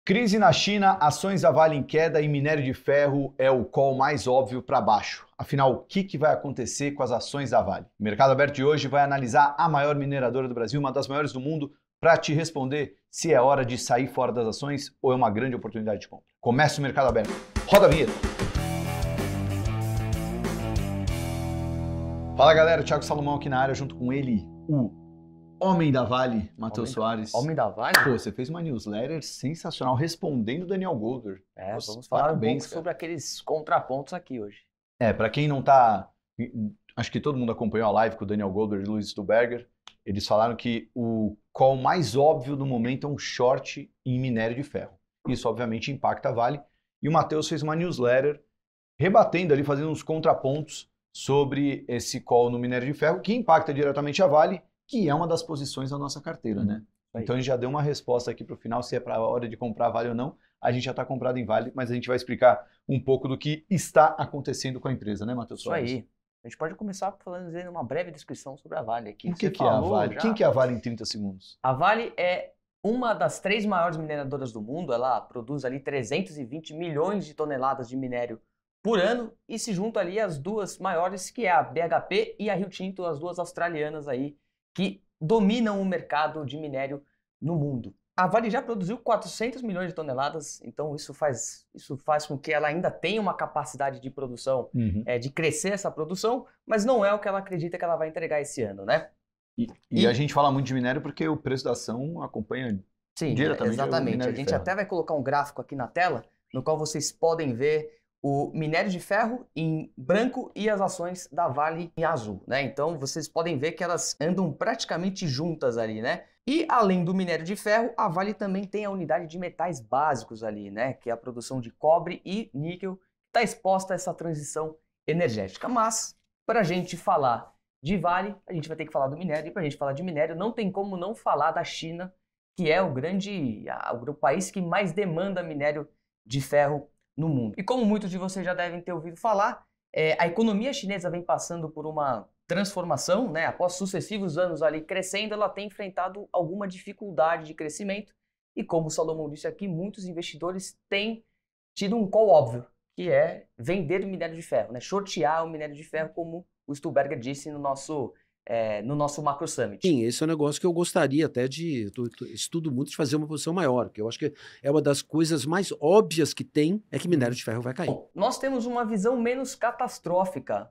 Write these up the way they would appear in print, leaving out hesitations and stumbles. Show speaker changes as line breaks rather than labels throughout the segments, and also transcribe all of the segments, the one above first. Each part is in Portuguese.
Crise na China, ações da Vale em queda e minério de ferro é o call mais óbvio para baixo. Afinal, o que vai acontecer com as ações da Vale? O Mercado Aberto de hoje vai analisar a maior mineradora do Brasil, uma das maiores do mundo, para te responder se é hora de sair fora das ações ou é uma grande oportunidade de compra. Começa o Mercado Aberto. Roda a vinheta! Fala galera, Thiago Salomão aqui na área, junto com ele, o homem da Vale, Matheus Soares.
Homem da Vale?
Pô, você fez uma newsletter sensacional respondendo Daniel Goldberg.
Vamos falar um pouco sobre aqueles contrapontos aqui hoje.
Para quem não tá... Acho que todo mundo acompanhou a live com o Daniel Goldberg e o Luiz Stuberger. Eles falaram que o call mais óbvio do momento é um short em minério de ferro. Isso, obviamente, impacta a Vale. E o Matheus fez uma newsletter rebatendo ali, fazendo uns contrapontos sobre esse call no minério de ferro, que impacta diretamente a Vale, que é uma das posições da nossa carteira, né? Então a gente já deu uma resposta aqui para o final, se é para a hora de comprar Vale ou não. A gente já está comprado em Vale, mas a gente vai explicar um pouco do que está acontecendo com a empresa, né, Matheus Soares?
Isso aí. A gente pode começar falando uma breve descrição sobre a Vale aqui.
O que é a Vale? Quem que é a Vale em 30 segundos?
A Vale é uma das 3 maiores mineradoras do mundo. Ela produz ali 320 milhões de toneladas de minério por ano e se junta ali às duas maiores, que é a BHP e a Rio Tinto, as duas australianas aí, que dominam o mercado de minério no mundo. A Vale já produziu 400 milhões de toneladas, então isso faz com que ela ainda tenha uma capacidade de produção, de crescer essa produção, mas não é o que ela acredita que ela vai entregar esse ano, né?
E a gente fala muito de minério porque o preço da ação acompanha diretamente
exatamente.
o minério
A gente
de ferro.
até vai colocar um gráfico aqui na tela, no qual vocês podem ver o minério de ferro em branco e as ações da Vale em azul, né? Então vocês podem ver que elas andam praticamente juntas ali, né? E além do minério de ferro, a Vale também tem a unidade de metais básicos ali, né? Que é a produção de cobre e níquel, que está exposta a essa transição energética. Mas, para a gente falar de Vale, a gente vai ter que falar do minério. E para a gente falar de minério, não tem como não falar da China, que é o país que mais demanda minério de ferro no mundo. E como muitos de vocês já devem ter ouvido falar, a economia chinesa vem passando por uma transformação, né? Após sucessivos anos ali crescendo, ela tem enfrentado alguma dificuldade de crescimento e, como o Salomão disse aqui, muitos investidores têm tido um call óbvio, que é vender o minério de ferro, né? Shortear o minério de ferro, como o Stuberger disse no nosso Macro Summit.
Sim, esse é um negócio que eu gostaria até estudo muito de fazer uma posição maior, porque eu acho que é uma das coisas mais óbvias que tem, é que minério de ferro vai cair.
Bom, nós temos uma visão menos catastrófica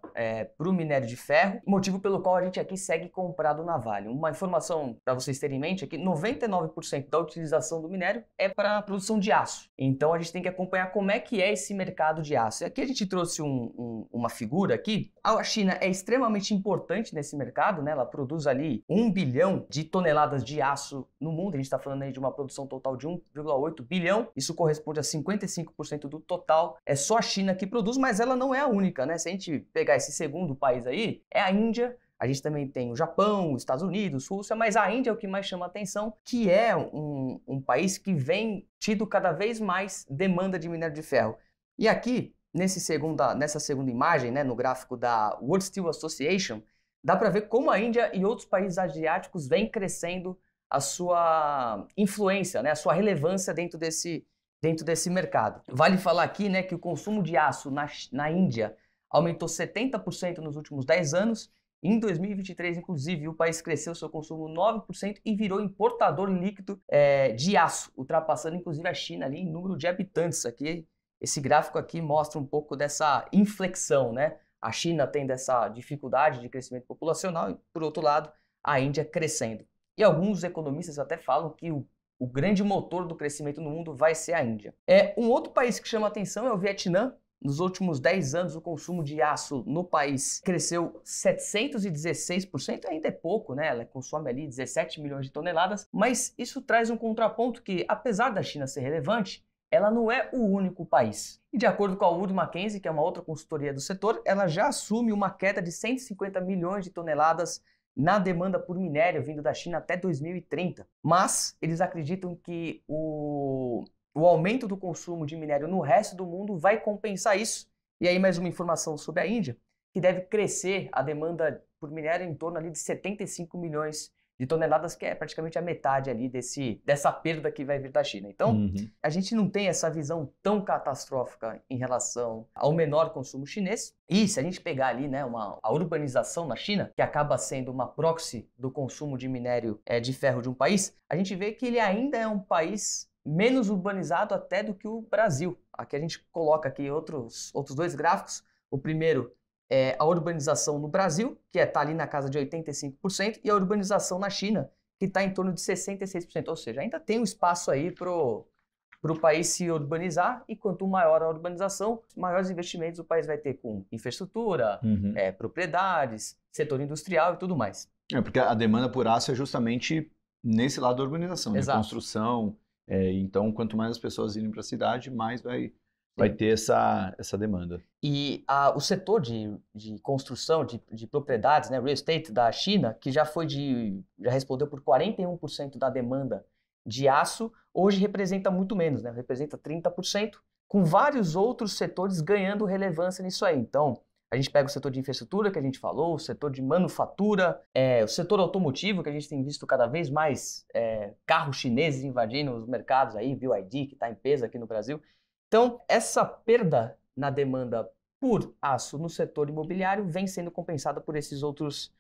para o minério de ferro, motivo pelo qual a gente aqui segue comprado na Vale. Uma informação para vocês terem em mente é que 99% da utilização do minério é para a produção de aço. Então a gente tem que acompanhar como é que é esse mercado de aço. E aqui a gente trouxe uma figura aqui. A China é extremamente importante nesse mercado. Né? Ela produz ali 1 bilhão de toneladas de aço no mundo. A gente está falando aí de uma produção total de 1,8 bilhão. Isso corresponde a 55% do total. É só a China que produz, mas ela não é a única, né? Se a gente pegar esse segundo país aí, é a Índia. A gente também tem o Japão, os Estados Unidos, Rússia, mas a Índia é o que mais chama a atenção, que é um país que vem tido cada vez mais demanda de minério de ferro. E aqui, nessa segunda imagem, né, no gráfico da World Steel Association, dá para ver como a Índia e outros países asiáticos vêm crescendo a sua influência, né, a sua relevância dentro desse mercado. Vale falar aqui, né, que o consumo de aço na Índia aumentou 70% nos últimos 10 anos. Em 2023, inclusive, o país cresceu seu consumo 9% e virou importador líquido de aço, ultrapassando inclusive a China ali em número de habitantes. Esse gráfico aqui mostra um pouco dessa inflexão, né? A China tendo essa dificuldade de crescimento populacional e, por outro lado, a Índia crescendo. E alguns economistas até falam que o grande motor do crescimento no mundo vai ser a Índia. Um outro país que chama atenção é o Vietnã. Nos últimos 10 anos, o consumo de aço no país cresceu 716%, ainda é pouco, né? Ela consome ali 17 milhões de toneladas, mas isso traz um contraponto que, apesar da China ser relevante, ela não é o único país. E de acordo com a Wood Mackenzie, que é uma outra consultoria do setor, ela já assume uma queda de 150 milhões de toneladas na demanda por minério vindo da China até 2030. Mas eles acreditam que o aumento do consumo de minério no resto do mundo vai compensar isso. E aí mais uma informação sobre a Índia, que deve crescer a demanda por minério em torno ali de 75 milhões de toneladas, que é praticamente a metade ali dessa perda que vai vir da China. Então, a gente não tem essa visão tão catastrófica em relação ao menor consumo chinês. E se a gente pegar ali, né, a urbanização na China, que acaba sendo uma proxy do consumo de minério de ferro de um país, a gente vê que ele ainda é um país menos urbanizado até do que o Brasil. Aqui a gente coloca aqui outros dois gráficos. O primeiro a urbanização no Brasil, que está ali na casa de 85%, e a urbanização na China, que está em torno de 66%. Ou seja, ainda tem um espaço aí para o país se urbanizar, e quanto maior a urbanização, maiores investimentos o país vai ter com infraestrutura, propriedades, setor industrial e tudo mais.
Porque a demanda por aço é justamente nesse lado da urbanização, né? Construção. Então, quanto mais as pessoas irem para a cidade, mais vai ter essa demanda.
E o setor de construção de propriedades, né, real estate da China, que já respondeu por 41% da demanda de aço, hoje representa muito menos, né? Representa 30%, com vários outros setores ganhando relevância nisso aí. Então, a gente pega o setor de infraestrutura, que a gente falou, o setor de manufatura, o setor automotivo, que a gente tem visto cada vez mais carros chineses invadindo os mercados aí, BYD, que está em peso aqui no Brasil. Então, essa perda na demanda por aço no setor imobiliário vem sendo compensada por esses outros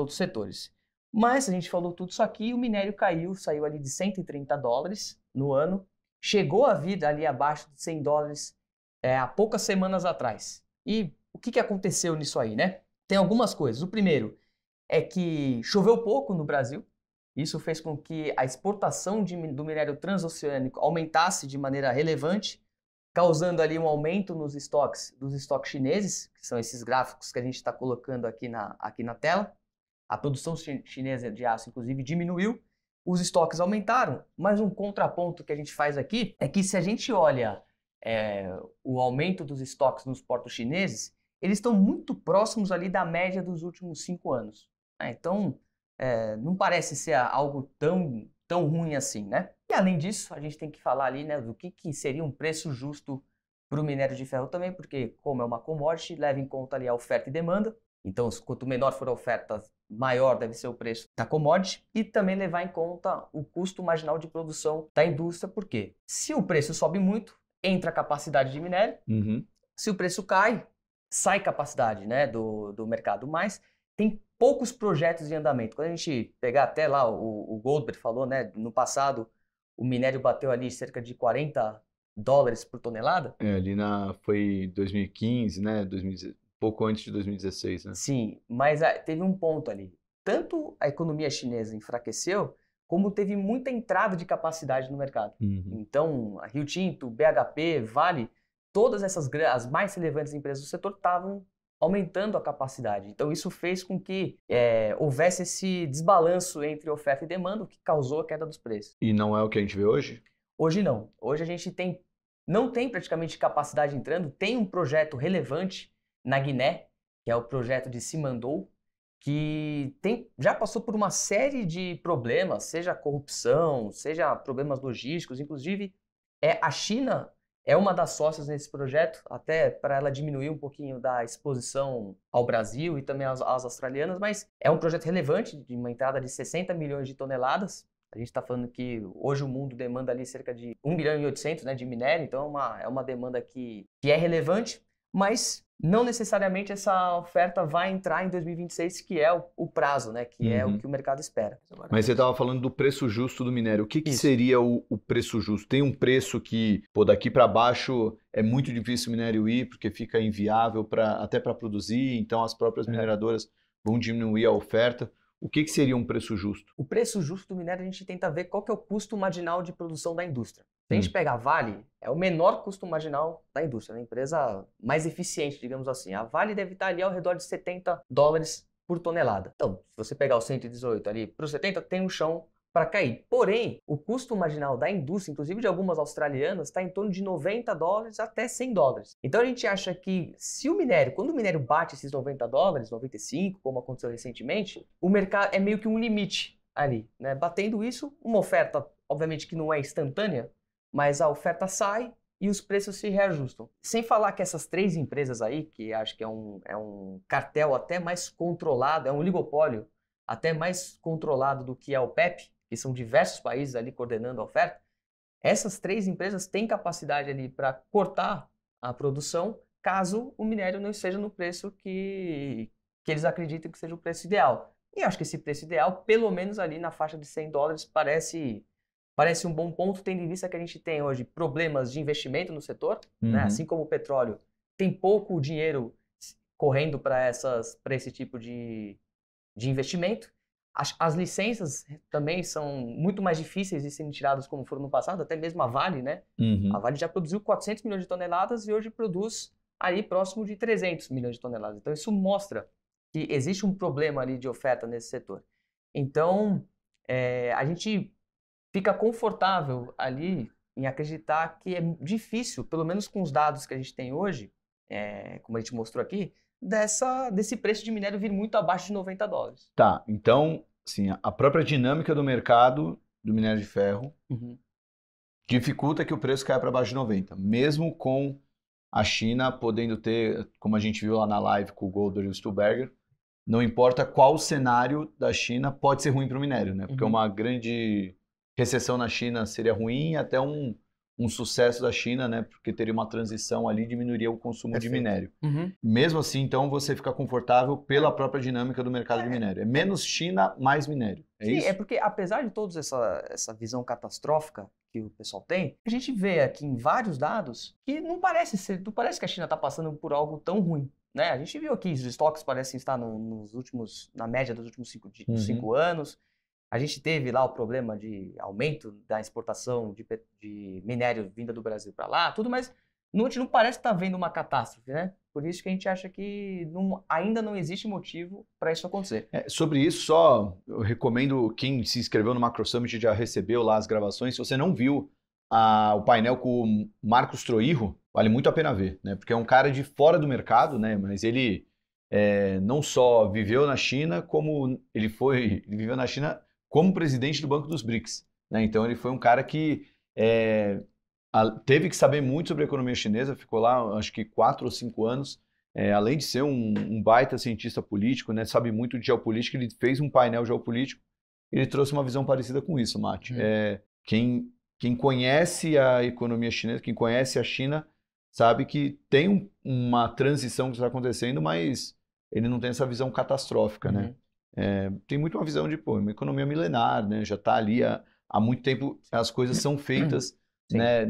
setores. Mas a gente falou tudo isso aqui, o minério saiu ali de $130 no ano, chegou a vir ali abaixo de $100 há poucas semanas atrás. E o que aconteceu nisso aí, né? Tem algumas coisas. O primeiro é que choveu pouco no Brasil. Isso fez com que a exportação do minério transoceânico aumentasse de maneira relevante, causando ali um aumento dos estoques chineses, que são esses gráficos que a gente está colocando aqui na tela. A produção chinesa de aço, inclusive, diminuiu, os estoques aumentaram, mas um contraponto que a gente faz aqui é que se a gente olha o aumento dos estoques nos portos chineses, eles estão muito próximos ali da média dos últimos 5 anos. Então, não parece ser algo tão ruim assim, né? E além disso, a gente tem que falar ali, né, do que seria um preço justo para o minério de ferro também, porque como é uma commodity, leva em conta ali a oferta e demanda. Então, quanto menor for a oferta, maior deve ser o preço da commodity, e também levar em conta o custo marginal de produção da indústria, porque se o preço sobe muito, entra a capacidade de minério, se o preço cai, sai capacidade, né, do mercado, mas tem poucos projetos em andamento. Quando a gente pegar até lá, o Goldberg falou, né, no passado, o minério bateu ali cerca de $40 por tonelada.
Ali foi 2015, né, pouco antes de 2016, né?
Sim, mas teve um ponto ali. Tanto a economia chinesa enfraqueceu, como teve muita entrada de capacidade no mercado. Então, a Rio Tinto, BHP, Vale, todas as mais relevantes empresas do setor estavam aumentando a capacidade. Então, isso fez com que houvesse esse desbalanço entre oferta e demanda, o que causou a queda dos preços.
E não é o que a gente vê hoje?
Hoje não. Hoje a gente não tem praticamente capacidade entrando. Tem um projeto relevante na Guiné, que é o projeto de Simandou, que já passou por uma série de problemas, seja corrupção, seja problemas logísticos, inclusive a China é uma das sócias nesse projeto, até para ela diminuir um pouquinho da exposição ao Brasil e também às australianas, mas é um projeto relevante, de uma entrada de 60 milhões de toneladas. A gente está falando que hoje o mundo demanda ali cerca de 1,8 bilhão, né, de minério, então é uma demanda que é relevante, mas não necessariamente essa oferta vai entrar em 2026, que é o prazo, né? Que é o que o mercado espera.
Mas você estava falando do preço justo do minério. O que seria o preço justo? Tem um preço que, daqui para baixo é muito difícil o minério ir, porque fica inviável até para produzir, então as próprias mineradoras vão diminuir a oferta. O que seria um preço justo?
O preço justo do minério, a gente tenta ver qual que é o custo marginal de produção da indústria. Se a gente pegar a Vale, é o menor custo marginal da indústria, a empresa mais eficiente, digamos assim. A Vale deve estar ali ao redor de $70 por tonelada. Então, se você pegar o 118 ali para os 70, tem um chão para cair. Porém, o custo marginal da indústria, inclusive de algumas australianas, está em torno de $90 até $100. Então a gente acha que quando o minério bate esses $90, 95, como aconteceu recentemente, o mercado é meio que um limite ali, né? Batendo isso, uma oferta, obviamente que não é instantânea, mas a oferta sai e os preços se reajustam. Sem falar que essas 3 empresas aí, que acho que é um cartel até mais controlado, é um oligopólio até mais controlado do que a OPEP, que são diversos países ali coordenando a oferta, essas 3 empresas têm capacidade ali para cortar a produção caso o minério não esteja no preço que eles acreditam que seja o preço ideal. E eu acho que esse preço ideal, pelo menos ali na faixa de $100, parece um bom ponto, tendo em vista que a gente tem hoje problemas de investimento no setor, né? Assim como o petróleo, tem pouco dinheiro correndo para esse tipo de investimento. As licenças também são muito mais difíceis de serem tiradas como foram no passado, até mesmo a Vale, né? A Vale já produziu 400 milhões de toneladas e hoje produz aí próximo de 300 milhões de toneladas. Então isso mostra que existe um problema ali de oferta nesse setor. Então, a gente fica confortável ali em acreditar que é difícil, pelo menos com os dados que a gente tem hoje, como a gente mostrou aqui, desse preço de minério vir muito abaixo de $90.
Tá, então, assim, a própria dinâmica do mercado do minério de ferro dificulta que o preço caia para baixo de 90, mesmo com a China podendo ter, como a gente viu lá na live com o Golder e o Stuberger, não importa qual cenário da China, pode ser ruim para o minério, né? Porque uma grande recessão na China seria ruim, até um sucesso da China, né? Porque teria uma transição ali, diminuiria o consumo de minério. Mesmo assim, então, você fica confortável pela própria dinâmica do mercado de minério. É menos China, mais minério. É
Sim,
isso?
é porque apesar de toda essa visão catastrófica que o pessoal tem, a gente vê aqui em vários dados que não parece que a China está passando por algo tão ruim, né? A gente viu aqui, os estoques parecem estar na média dos últimos 5 anos. A gente teve lá o problema de aumento da exportação de minério vinda do Brasil para lá, tudo, mas não parece estar havendo uma catástrofe, né? Por isso que a gente acha que ainda não existe motivo para isso acontecer.
Sobre isso, só eu recomendo quem se inscreveu no Macro Summit já recebeu lá as gravações. Se você não viu o painel com o Marcos Troirro, vale muito a pena ver, né? Porque é um cara de fora do mercado, né? Mas ele não só viveu na China, como ele viveu na China como presidente do Banco dos BRICS, né? Então ele foi um cara que teve que saber muito sobre a economia chinesa, ficou lá acho que 4 ou 5 anos, além de ser um baita cientista político, né? Sabe muito de geopolítica, ele fez um painel geopolítico, ele trouxe uma visão parecida com isso, Mate. Quem conhece a economia chinesa, quem conhece a China, sabe que tem uma transição que está acontecendo, mas ele não tem essa visão catastrófica, né? Tem muito uma visão de uma economia milenar, né? Já está ali há muito tempo, as coisas são feitas, né?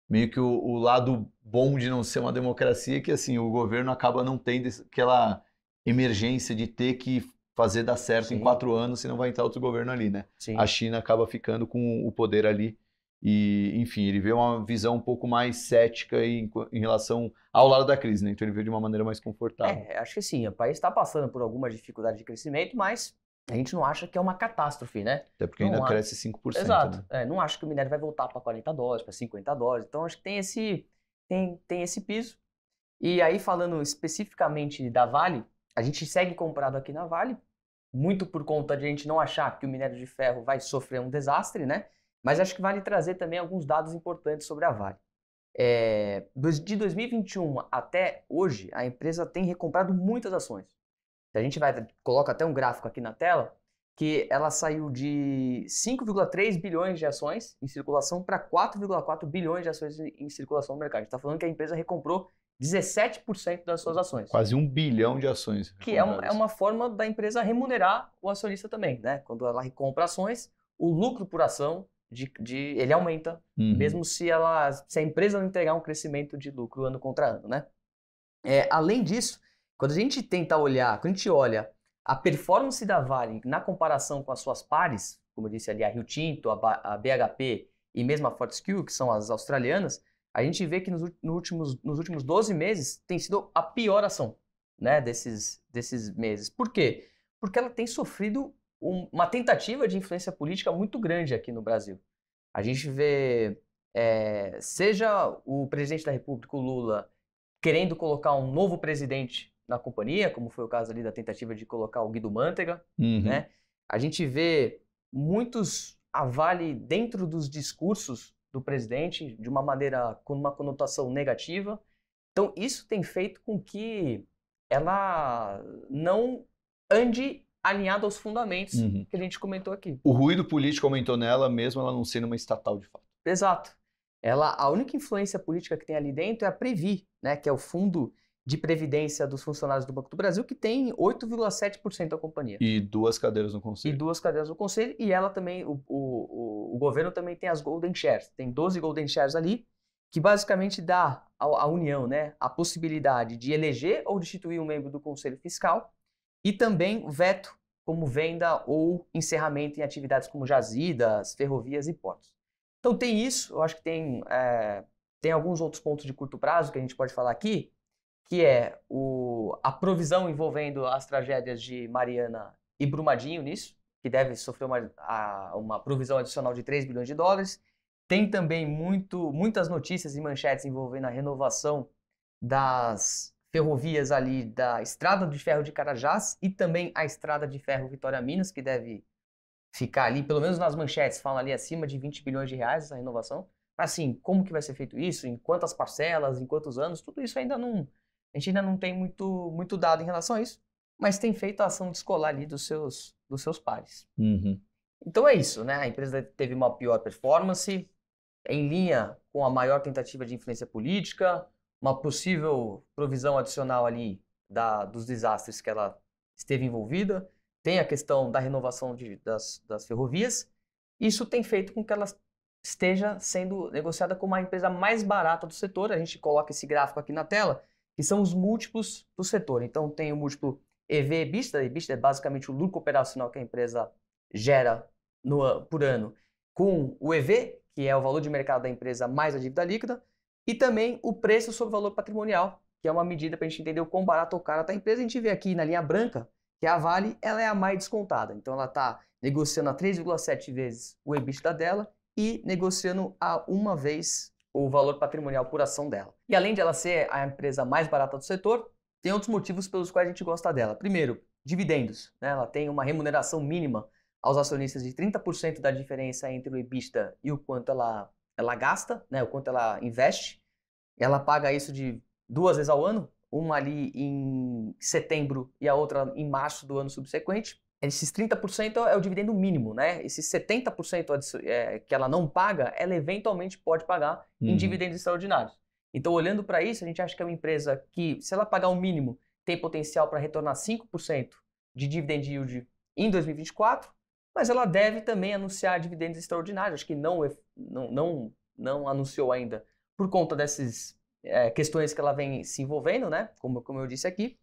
Meio que o lado bom de não ser uma democracia é que assim, o governo acaba não tendo aquela emergência de ter que fazer dar certo em 4 anos, senão vai entrar outro governo ali, né? A China acaba ficando com o poder ali. E, enfim, ele vê uma visão um pouco mais cética em relação ao lado da crise, né? Então ele vê de uma maneira mais confortável.
Acho que sim, o país está passando por alguma dificuldade de crescimento, mas a gente não acha que é uma catástrofe, né?
Até porque ainda cresce 5%.
Exato.
Né?
Não acho que o minério vai voltar para $40, para $50. Então acho que tem esse piso. E aí, falando especificamente da Vale, a gente segue comprado aqui na Vale, muito por conta de a gente não achar que o minério de ferro vai sofrer um desastre, né? Mas acho que vale trazer também alguns dados importantes sobre a Vale. De 2021 até hoje, a empresa tem recomprado muitas ações. A gente coloca até um gráfico aqui na tela, que ela saiu de 5,3 bilhões de ações em circulação para 4,4 bilhões de ações em circulação no mercado. A gente está falando que a empresa recomprou 17% das suas ações.
Quase 1 bilhão de ações.
Que é uma forma da empresa remunerar o acionista também, né? Quando ela recompra ações, o lucro por ação ele aumenta, mesmo se a empresa não entregar um crescimento de lucro ano contra ano, né? Além disso, quando a gente olha a performance da Vale na comparação com as suas pares, como eu disse ali, a Rio Tinto, a BHP e mesmo a Fortescue, que são as australianas, a gente vê que nos últimos 12 meses tem sido a pior ação, né, desses meses. Por quê? Porque ela tem sofrido uma tentativa de influência política muito grande aqui no Brasil. A gente vê, seja o presidente da República, o Lula, querendo colocar um novo presidente na companhia, como foi o caso ali da tentativa de colocar o Guido Mantega, né? A gente vê a Vale dentro dos discursos do presidente de uma maneira com uma conotação negativa. Então isso tem feito com que ela não ande alinhado aos fundamentos
Uhum.
que a gente comentou aqui.
O ruído político aumentou nela, mesmo ela não sendo uma estatal de fato.
Exato. A única influência política que tem ali dentro é a Previ, né, que é o fundo de previdência dos funcionários do Banco do Brasil, que tem 8,7% da companhia.
E 2 cadeiras no
E
conselho.
2 cadeiras no conselho, e ela também, o governo também tem as Golden Shares, tem 12 Golden Shares ali, que basicamente dá à União, né, a possibilidade de eleger ou destituir um membro do Conselho Fiscal, e também o veto como venda ou encerramento em atividades como jazidas, ferrovias e portos. Então tem isso, eu acho que tem alguns outros pontos de curto prazo que a gente pode falar aqui, que é a provisão envolvendo as tragédias de Mariana e Brumadinho nisso, que deve sofrer uma provisão adicional de 3 bilhões de dólares. Tem também muitas notícias e manchetes envolvendo a renovação das ferrovias ali da Estrada de Ferro de Carajás e também a Estrada de Ferro Vitória-Minas, que deve ficar ali, pelo menos nas manchetes, falam ali acima de 20 bilhões de reais essa renovação. Assim, como que vai ser feito isso? Em quantas parcelas? Em quantos anos? Tudo isso ainda não... A gente ainda não tem muito dado em relação a isso, mas tem feito a ação descolar ali dos seus pares.
Uhum.
Então é isso, né? A empresa teve uma pior performance, em linha com a maior tentativa de influência política, uma possível provisão adicional ali dos desastres que ela esteve envolvida, tem a questão da renovação das ferrovias. Isso tem feito com que ela esteja sendo negociada como a empresa mais barata do setor. A gente coloca esse gráfico aqui na tela, que são os múltiplos do setor. Então tem o múltiplo EV/EBITDA, EBITDA é basicamente o lucro operacional que a empresa gera por ano, com o EV, que é o valor de mercado da empresa mais a dívida líquida, e também o preço sobre o valor patrimonial, que é uma medida para a gente entender o quão barato ou caro está a empresa. A gente vê aqui na linha branca que a Vale ela é a mais descontada. Então ela está negociando a 3,7 vezes o EBITDA dela e negociando a 1 vez o valor patrimonial por ação dela. E além de ela ser a empresa mais barata do setor, tem outros motivos pelos quais a gente gosta dela. Primeiro, dividendos, né? Ela tem uma remuneração mínima aos acionistas de 30% da diferença entre o EBITDA e o quanto ela gasta, né? O quanto ela investe. Ela paga isso de 2 vezes ao ano, uma ali em setembro e a outra em março do ano subsequente. Esses 30% é o dividendo mínimo, né? Esses 70% que ela não paga, ela eventualmente pode pagar em dividendos extraordinários. Então, olhando para isso, a gente acha que é uma empresa que, se ela pagar o mínimo, tem potencial para retornar 5% de dividend yield em 2024, mas ela deve também anunciar dividendos extraordinários. Acho que não anunciou ainda por conta dessas questões que ela vem se envolvendo, né? Como eu disse aqui.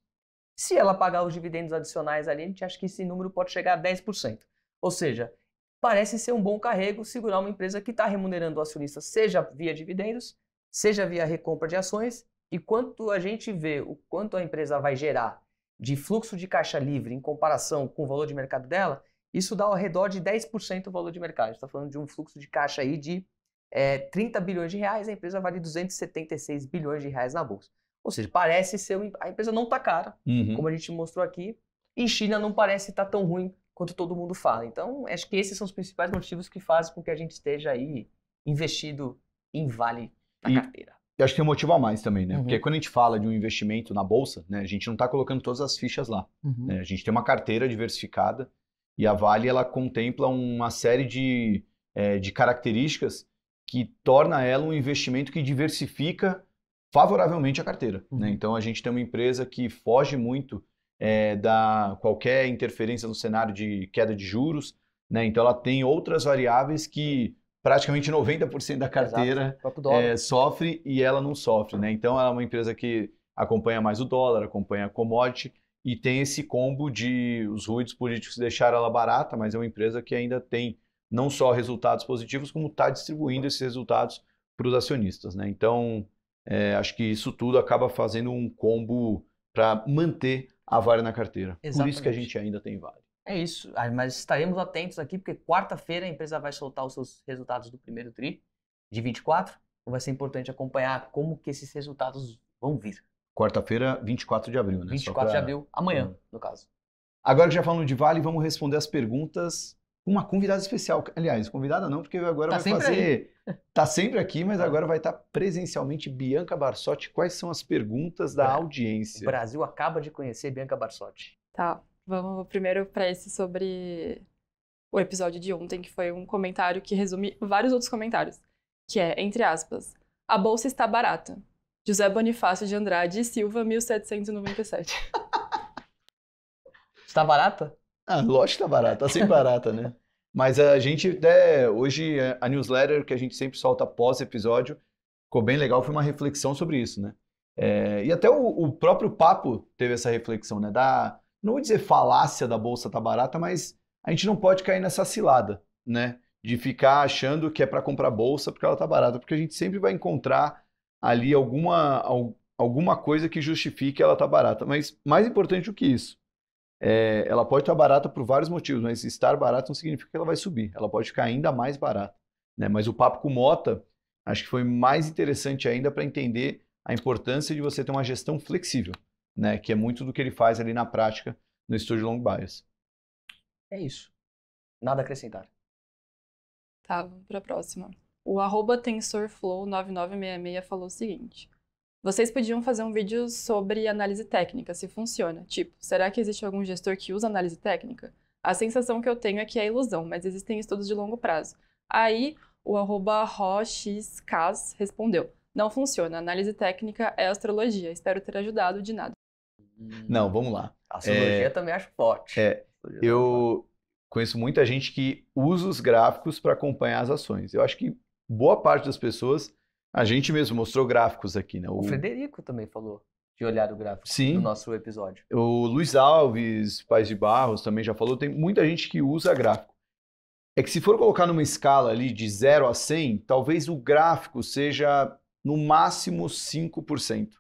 Se ela pagar os dividendos adicionais ali, a gente acha que esse número pode chegar a 10%. Ou seja, parece ser um bom carrego segurar uma empresa que está remunerando o acionista, seja via dividendos, seja via recompra de ações, e quanto a gente vê o quanto a empresa vai gerar de fluxo de caixa livre em comparação com o valor de mercado dela, isso dá ao redor de 10% o valor de mercado. A gente está falando de um fluxo de caixa aí de 30 bilhões de reais, a empresa vale 276 bilhões de reais na bolsa. Ou seja, parece ser a empresa não está cara, como a gente mostrou aqui, e China não parece estar tão ruim quanto todo mundo fala. Então, acho que esses são os principais motivos que fazem com que a gente esteja aí investido em Vale na carteira.
Eu acho que tem um motivo a mais também, né? Porque quando a gente fala de um investimento na bolsa, né, a gente não está colocando todas as fichas lá. Né? A gente tem uma carteira diversificada e a Vale ela contempla uma série de características que torna ela um investimento que diversifica favoravelmente a carteira. Né? Então a gente tem uma empresa que foge muito da qualquer interferência no cenário de queda de juros. Né? Então ela tem outras variáveis que praticamente 90% da carteira sofre e ela não sofre. Né? Então ela é uma empresa que acompanha mais o dólar, acompanha a commodity e tem esse combo de os ruídos políticos deixaram ela barata, mas é uma empresa que ainda tem não só resultados positivos, como está distribuindo esses resultados para os acionistas. Né? Então acho que isso tudo acaba fazendo um combo para manter a Vale na carteira.
Exatamente.
Por isso que a gente ainda tem Vale.
É isso, mas estaremos atentos aqui, porque quarta-feira a empresa vai soltar os seus resultados do primeiro TRI de 24. Então vai ser importante acompanhar como que esses resultados vão vir.
Quarta-feira, 24 de abril, né?
24 de abril, amanhã, no caso.
Agora que já falamos de Vale, vamos responder as perguntas com uma convidada especial. Aliás, convidada não, porque agora vai fazer... Tá sempre aqui, mas agora vai estar presencialmente Bianca Barsotti. Quais são as perguntas da audiência?
O Brasil acaba de conhecer Bianca Barsotti.
Tá Vamos primeiro para esse sobre o episódio de ontem, que foi um comentário que resume vários outros comentários, que é, entre aspas, a bolsa está barata. José Bonifácio de Andrade e Silva, 1797.
Está barata?
Lógico que tá barata, tá sempre barata, né? Mas a gente até, hoje, a newsletter que a gente sempre solta pós-episódio, ficou bem legal, foi uma reflexão sobre isso, né? E até o próprio Papo teve essa reflexão, né? Não vou dizer falácia da bolsa tá barata, mas a gente não pode cair nessa cilada, né? De ficar achando que é para comprar bolsa porque ela tá barata, porque a gente sempre vai encontrar ali alguma coisa que justifique ela tá barata. Mas mais importante do que isso, ela pode estar barata por vários motivos, mas estar barata não significa que ela vai subir. Ela pode ficar ainda mais barata, né? Mas o papo com o Mota, acho que foi mais interessante ainda para entender a importância de você ter uma gestão flexível, né? Que é muito do que ele faz ali na prática no estúdio Long Bias.
É isso. Nada a acrescentar.
Tá, vamos para a próxima. O @tensorflow9966 falou o seguinte: vocês podiam fazer um vídeo sobre análise técnica, se funciona. Tipo, será que existe algum gestor que usa análise técnica? A sensação que eu tenho é que é ilusão, mas existem estudos de longo prazo. Aí, o @roxcas respondeu: não funciona, análise técnica é astrologia. Espero ter ajudado, de nada.
Não, vamos lá.
A astrologia também acho forte.
Eu conheço muita gente que usa os gráficos para acompanhar as ações. Eu acho que boa parte das pessoas, a gente mesmo mostrou gráficos aqui, né?
O Frederico também falou de olhar o gráfico
Sim.
no nosso episódio.
O Luiz Alves, Paz de Barros também já falou. Tem muita gente que usa gráfico. É que se for colocar numa escala ali de 0 a 100, talvez o gráfico seja no máximo 5%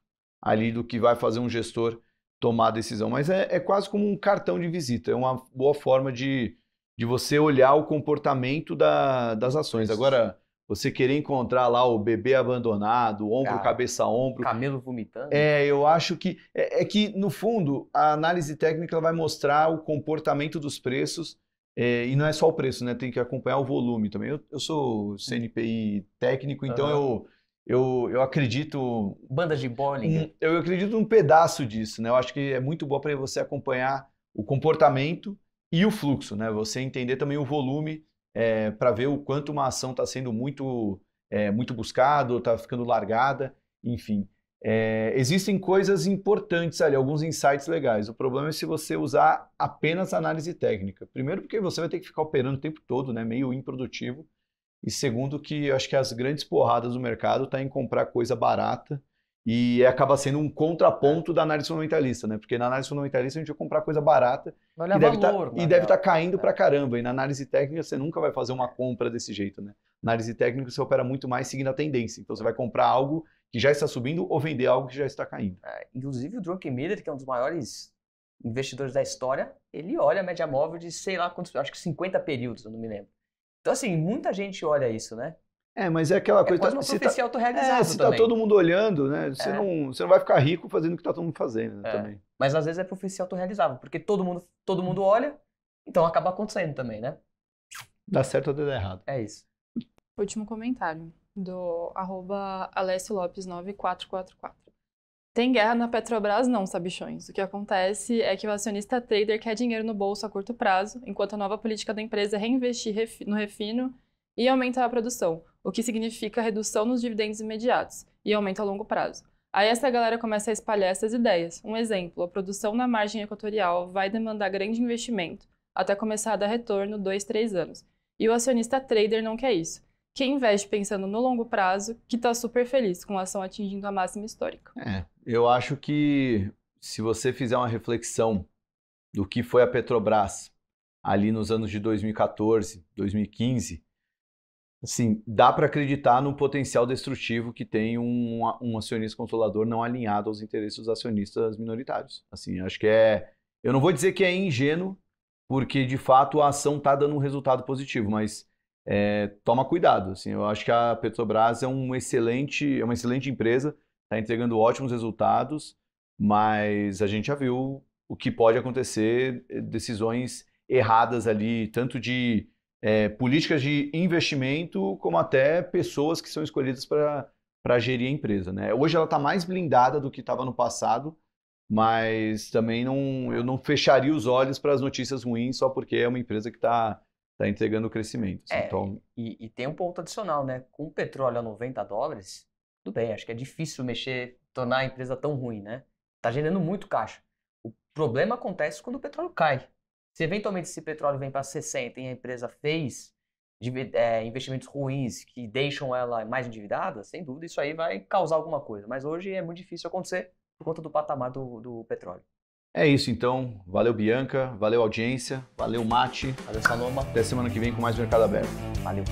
ali do que vai fazer um gestor tomar a decisão. Mas é quase como um cartão de visita. É uma boa forma de você olhar o comportamento das ações. Agora, você querer encontrar lá o bebê abandonado, ombro, cabeça, ombro.
Camelo vomitando.
Eu acho que... É que, no fundo, a análise técnica ela vai mostrar o comportamento dos preços, e não é só o preço, né? Tem que acompanhar o volume também. Eu sou CNPI técnico, então eu acredito...
Bandas de Bollinger.
Eu acredito num pedaço disso, né? Eu acho que é muito bom para você acompanhar o comportamento e o fluxo, né? Você entender também o volume, para ver o quanto uma ação está sendo muito buscada, ou está ficando largada, enfim. Existem coisas importantes ali, alguns insights legais. O problema é se você usar apenas análise técnica. Primeiro porque você vai ter que ficar operando o tempo todo, né? Meio improdutivo. E segundo que eu acho que as grandes porradas do mercado tá em comprar coisa barata e acaba sendo um contraponto da análise fundamentalista, né? Porque na análise fundamentalista a gente vai comprar coisa barata e deve estar caindo pra caramba. E na análise técnica você nunca vai fazer uma compra desse jeito, né? Na análise técnica você opera muito mais seguindo a tendência. Então você vai comprar algo que já está subindo ou vender algo que já está caindo.
Inclusive o Druckenmiller, que é um dos maiores investidores da história, ele olha a média móvel de sei lá quantos, acho que 50 períodos, eu não me lembro. Então assim, muita gente olha isso, né?
Mas é aquela coisa...
quase uma profecia autorrealizada
se
também.
tá todo mundo olhando, né? Você não vai ficar rico fazendo o que tá todo mundo fazendo, né, também.
Mas às vezes é profecia autorrealizável, porque todo mundo olha, então acaba acontecendo também, né?
Dá certo ou dá errado.
É isso.
Último comentário, do @AlessioLopes9444. Tem guerra na Petrobras não, sabichões. O que acontece é que o acionista trader quer dinheiro no bolso a curto prazo, enquanto a nova política da empresa é reinvestir no refino e aumentar a produção, o que significa redução nos dividendos imediatos e aumento a longo prazo. Aí essa galera começa a espalhar essas ideias. Um exemplo, a produção na margem equatorial vai demandar grande investimento, até começar a dar retorno 2-3 anos. E o acionista trader não quer isso. Quem investe pensando no longo prazo, que está super feliz com a ação atingindo a máxima histórica.
Eu acho que se você fizer uma reflexão do que foi a Petrobras ali nos anos de 2014, 2015, assim, dá para acreditar no potencial destrutivo que tem um acionista controlador não alinhado aos interesses dos acionistas minoritários. Assim, acho que eu não vou dizer que é ingênuo, porque de fato a ação está dando um resultado positivo, mas toma cuidado. Assim, eu acho que a Petrobras é uma excelente empresa, está entregando ótimos resultados, mas a gente já viu o que pode acontecer, decisões erradas ali, tanto de políticas de investimento, como até pessoas que são escolhidas para gerir a empresa, né? Hoje ela está mais blindada do que estava no passado, mas também eu não fecharia os olhos para as notícias ruins só porque é uma empresa que está entregando crescimento. Assim, então...
e tem um ponto adicional, né? Com o petróleo a $90, tudo bem, acho que é difícil tornar a empresa tão ruim, né? Tá gerando muito caixa. O problema acontece quando o petróleo cai. Se eventualmente esse petróleo vem para 60 e a empresa fez investimentos ruins que deixam ela mais endividada, sem dúvida isso aí vai causar alguma coisa. Mas hoje é muito difícil acontecer por conta do patamar do petróleo.
É isso então. Valeu, Bianca. Valeu, audiência. Valeu, Mate.
Valeu, Sanoma.
Até semana que vem com mais Mercado Aberto.
Valeu.